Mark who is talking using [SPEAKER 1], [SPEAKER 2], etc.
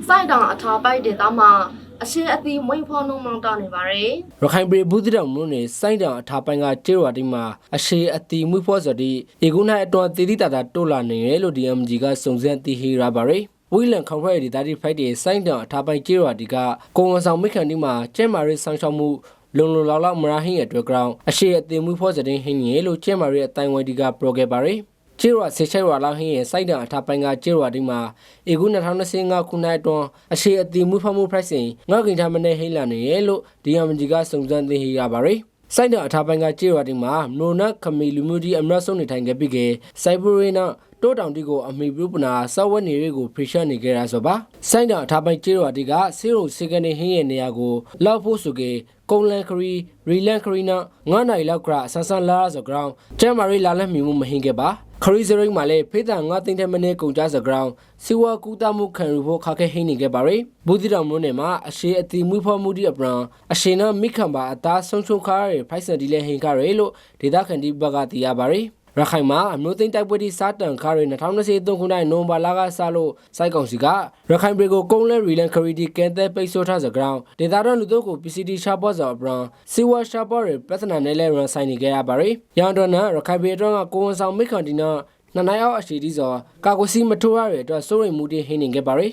[SPEAKER 1] စိုက်တောင်အထာပိုက်တဲ့သားမှာအရှိအသီးမွေးဖော်နှုံမောင်းတနေပါရယ်
[SPEAKER 2] ရခိုင်ပြည်ဘူးတိတောင်မြို့နယ်စိုက်တောင်အထာပိုင်ကကျေးရွာတိုင်းမှာအရှိအသီးမွေးဖော်ဆိုတဲ့ဒီကုန်း၌အတွန်းတည်တည်တာတိုးလာနေတယ်လို့ DMG ကစုံစမ်းသိရှိရပါရယ်ဝီလန်ခေါဖရဲဒီတာဒီဖိုက်တဲ့စိုက်တောင်အထာပိုင်ကျေးရွာဒီကကိုဝန်ဆောင်မိခန်ဒီမှာကျဲမာရေးဆောင်ရှောက်မှုလုံလုံလောက်လောက်မရဟင်းရဲ့အတွက်ကြောင့်အရှိအသီးမွေးဖော်စတဲ့ဟင်းရဲ့လို့ကျဲမာရေးအတိုင်းဝိုင်းဒီကပရိုခဲ့ပါရယ်ကျေးရွာဆေချိုင်ရွာလောက်ဟင်းရဲ့စိုက်တောင်အထာပိုင်ကကျေးရွာဒီမှာဧကု2025ခုနှစ်အတွင်းအရှိအသီးမွေးဖော်မှု price ငါကင်ထားမနဲ့ဟိလာနေရဲ့လို့ DMG ကစုံစမ်းသိရှိရပါရယ်စိုက်တောင်အထာပိုင်ကကျေးရွာဒီမှာနိုနခမီလူမျိုးကြီးအမရဆုံးနေထိုင်ခဲ့ပြီးကစိုက်ပရီနာတိုးတောင်တီကိုအမိပြုပနာစောဝဲနေတွေကိုဖိရှနေခဲ့ရဆိုပါစိုက်တောင်အထာပိုင်ကျေးရွာဒီကဆေးရုံစေကနေဟင်းရဲ့နေရာကိုလောက်ဖို့ဆိုကေကုန်းလန်ခရီရီလန်ခရီနာ9နိုင်လောက်ကဆန်းဆန်းလာဆိုကြောင်းကျမ်းမာရီလာလက်မြမှုမဟင်းခဲ့ပါခရီစရိတ်မှာလည်းဖေးတန်9သိန်းတဲ့မနေ့ကုန်ကြစကြောင်းစီဝါကူတာမှုခံရဖို့ခါခဲဟင်းနေခဲ့ပါရယ်ဘူးတိတော်မြို့နယ်မှာအရှိအတီမွေးဖော်မှုဒီအပရန်အရှိနာမိခံပါအသားဆုံးရှုံခါရယ်ဖိုက်စန်ဒီလဲဟင်းခါရယ်လို့ဒေတာခန်ဒီဘကတီရပါရယ်ရခိုင်မှာအမျိုးသိန်းတိုက်ပွဲဒီစားတန်ခါရယ်2023ခုနှစ်နိုဝင်ဘာလကစလို့စိုက်ကောင်စီကရခိုင်ပြည်ကိုကုန်းလဲရီလန်ခရီဒီကန်တဲ့ပိတ်ဆို့ထားစကြောင်းဒေတာတော်လူတို့ကို PCD ရှာပေါ်စော်အပရန်စီဝါရှာပေါ်ရယ်ပြဿနာနဲ့လဲရန်ဆိုင်နေကြရပါရယ်ရန်တော်နာရခိုင်ပြည်တော်ကကိုဝန်ဆောင်မိခံဒီနာနနိုင်အောင်အရှိဒီစောကာကိုစီမထိုးရတဲ့အတွက်စိုးရိမ်မှုတွေဟင်းနေခဲ့ပါရယ်